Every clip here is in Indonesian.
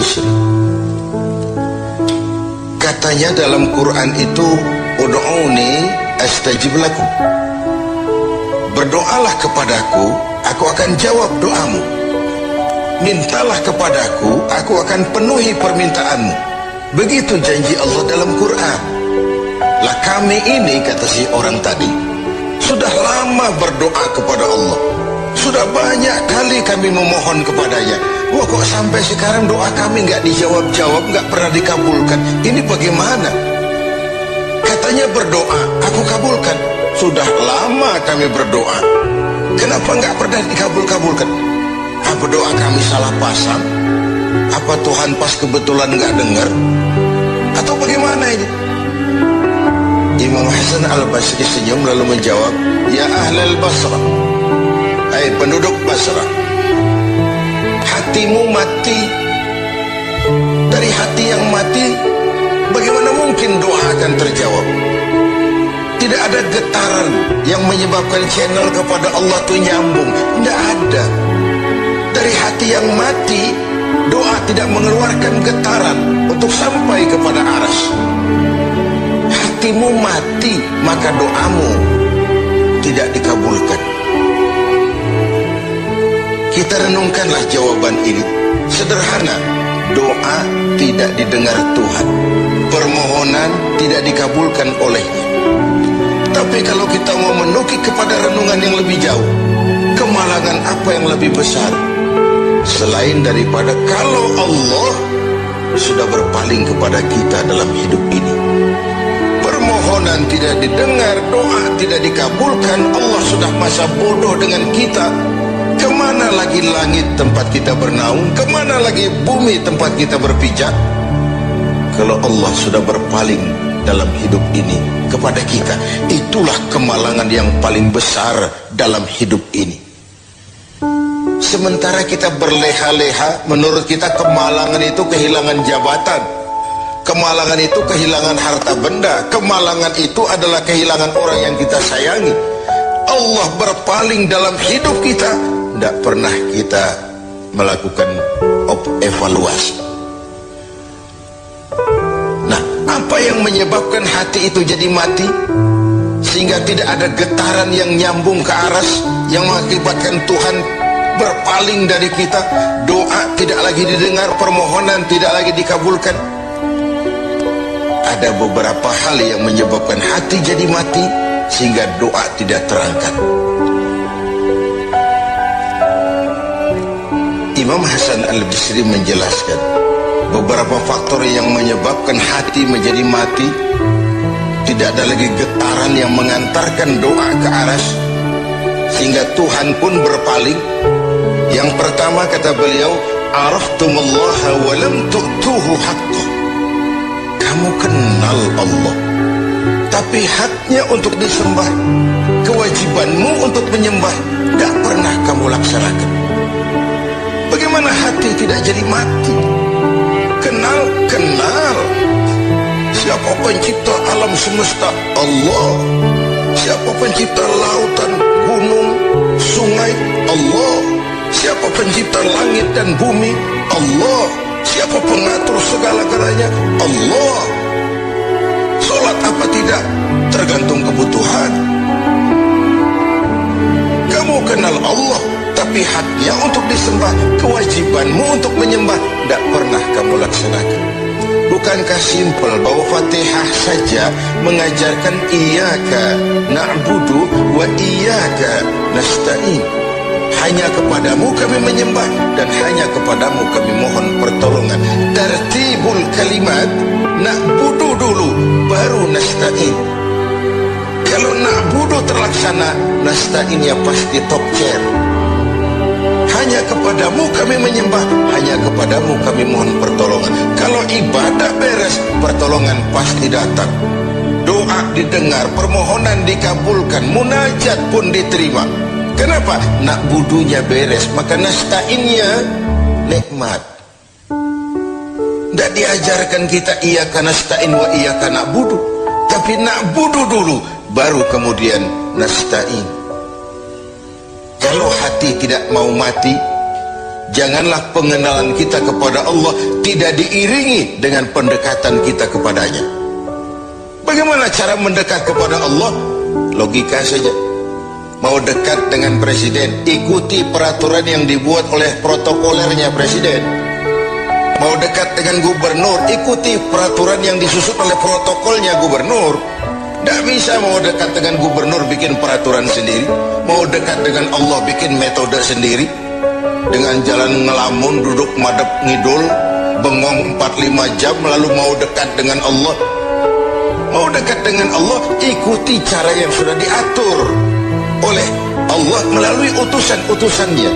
Al-Bisri. Katanya dalam Quran itu, ud'uni astajib lakum. Berdoalah kepadaku, aku akan jawab doamu. Mintalah kepadaku, aku akan penuhi permintaanmu. Begitu janji Allah dalam Quran. Lah kami ini, kata si orang tadi, sudah lama berdoa kepada Allah. Sudah banyak kali kami memohon kepadanya. Wah, kok sampai sekarang doa kami nggak dijawab-jawab, nggak pernah dikabulkan. Ini bagaimana? Katanya berdoa, aku kabulkan. Sudah lama kami berdoa. Kenapa nggak pernah dikabul-kabulkan? Apa doa kami salah pasang? Apa Tuhan pas kebetulan nggak dengar? Atau bagaimana ini? Imam Hasan Al-Basri senyum lalu menjawab, ya ahlal Basrah, hai penduduk Basrah, hatimu mati. Dari hati yang mati, bagaimana mungkin doa akan terjawab? Tidak ada getaran yang menyebabkan channel kepada Allah itu nyambung. Tidak ada. Dari hati yang mati, doa tidak mengeluarkan getaran untuk sampai kepada aras. Hatimu mati, maka doamu tidak dikabulkan. Kita renungkanlah jawaban ini. Sederhana, doa tidak didengar Tuhan, permohonan tidak dikabulkan olehnya. Tapi kalau kita mau menukik kepada renungan yang lebih jauh, kemalangan apa yang lebih besar selain daripada kalau Allah sudah berpaling kepada kita dalam hidup ini? Permohonan tidak didengar, doa tidak dikabulkan, Allah sudah masa bodoh dengan kita. Kemana lagi langit tempat kita bernaung? Kemana lagi bumi tempat kita berpijak? Kalau Allah sudah berpaling dalam hidup ini kepada kita, itulah kemalangan yang paling besar dalam hidup ini. Sementara kita berleha-leha, menurut kita kemalangan itu kehilangan jabatan, kemalangan itu kehilangan harta benda, kemalangan itu adalah kehilangan orang yang kita sayangi. Allah berpaling dalam hidup kita, tidak pernah kita melakukan evaluasi. Nah, apa yang menyebabkan hati itu jadi mati sehingga tidak ada getaran yang nyambung ke aras, yang mengakibatkan Tuhan berpaling dari kita, doa tidak lagi didengar, permohonan tidak lagi dikabulkan? Ada beberapa hal yang menyebabkan hati jadi mati sehingga doa tidak terangkat. Imam Hasan Al-Basri menjelaskan beberapa faktor yang menyebabkan hati menjadi mati. Tidak ada lagi getaran yang mengantarkan doa ke aras sehingga Tuhan pun berpaling. Yang pertama, kata beliau, araftumullaha wa lam tu'tuhu haqqah. Kamu kenal Allah, tapi haknya untuk disembah, kewajibanmu untuk menyembah, tidak pernah kamu laksanakan. Bagaimana hati tidak jadi mati? Kenal siapa pencipta alam semesta? Allah. Siapa pencipta lautan, gunung, sungai? Allah. Siapa pencipta langit dan bumi? Allah. Siapa pengatur segala-galanya? Allah. Sholat apa tidak tergantung kebutuhan. Kamu kenal Allah, tapi haknya untuk disembah, kewajibanmu untuk menyembah, tidak pernah kamu laksanakan. Bukankah simpel bahwa Fatihah saja mengajarkan iyyaka na'budu wa iyyaka nasta'in? Hanya kepadamu kami menyembah dan hanya kepadamu kami mohon pertolongan. Tertibul kalimat, na'budu dulu baru nasta'in. Kalau na'budu terlaksana, nasta'innya pasti top chair. Hanya kepadamu kami menyembah, hanya kepadamu kami mohon pertolongan. Kalau ibadah beres, pertolongan pasti datang. Doa didengar, permohonan dikabulkan, munajat pun diterima. Kenapa? Na'budunya beres, maka nasta'innya nikmat. Tidak diajarkan kita iyyaka nasta'in wa iyyaka na'budu, tapi na'budu dulu baru kemudian nasta'in. Kalau hati tidak mau mati, janganlah pengenalan kita kepada Allah tidak diiringi dengan pendekatan kita kepadanya. Bagaimana cara mendekat kepada Allah? Logika saja. Mau dekat dengan presiden, ikuti peraturan yang dibuat oleh protokolernya presiden. Mau dekat dengan gubernur, ikuti peraturan yang disusun oleh protokolnya gubernur. Tidak bisa mau dekat dengan gubernur bikin peraturan sendiri. Mau dekat dengan Allah bikin metode sendiri. Dengan jalan ngelamun, duduk madep ngidul, bengong 4-5 jam lalu mau dekat dengan Allah. Mau dekat dengan Allah, ikuti cara yang sudah diatur oleh Allah melalui utusan-utusannya,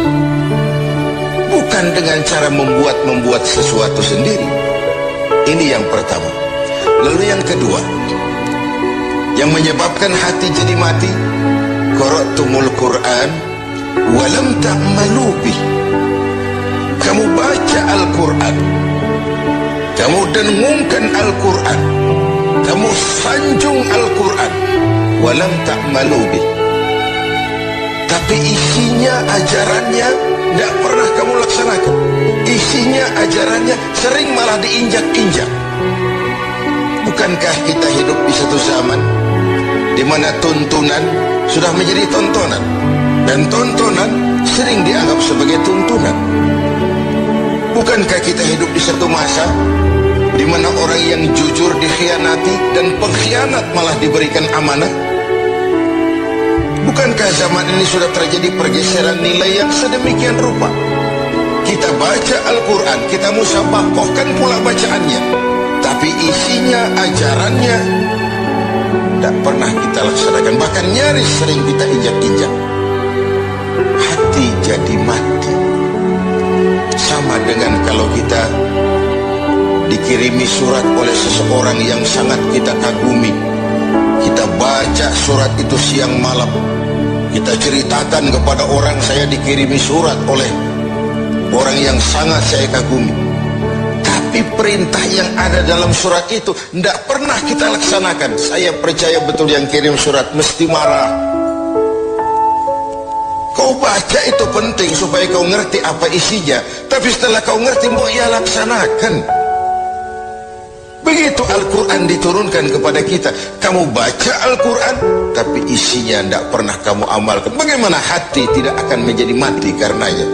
bukan dengan cara membuat sesuatu sendiri. Ini yang pertama. Lalu yang kedua, yang menyebabkan hati jadi mati, qara'tumul Quran walam ta'malu bih. Kamu baca Al-Quran, kamu dengungkan Al-Quran, kamu sanjung Al-Quran, walam ta'malu bih, tapi isinya ajarannya tidak pernah kamu laksanakan. Isinya ajarannya sering malah diinjak-injak. Bukankah kita hidup di satu zaman di mana tuntunan sudah menjadi tontonan, dan tontonan sering dianggap sebagai tuntunan? Bukankah kita hidup di satu masa di mana orang yang jujur dikhianati dan pengkhianat malah diberikan amanah? Bukankah zaman ini sudah terjadi pergeseran nilai yang sedemikian rupa? Kita baca Al-Quran, kita musabakohkan pula bacaannya, tapi isinya, ajarannya tidak pernah kita laksanakan. Bahkan nyaris sering kita injak-injak. Hati jadi mati. Sama dengan kalau kita dikirimi surat oleh seseorang yang sangat kita kagumi. Kita baca surat itu siang malam, kita ceritakan kepada orang, saya dikirimi surat oleh orang yang sangat saya kagumi. Tapi perintah yang ada dalam surat itu tidak pernah kita laksanakan. Saya percaya betul yang kirim surat mesti marah. Kau baca itu penting supaya kau ngerti apa isinya, tapi setelah kau ngerti mau ia laksanakan. Begitu Al-Quran diturunkan kepada kita, kamu baca Al-Quran tapi isinya tidak pernah kamu amalkan. Bagaimana hati tidak akan menjadi mati karenanya?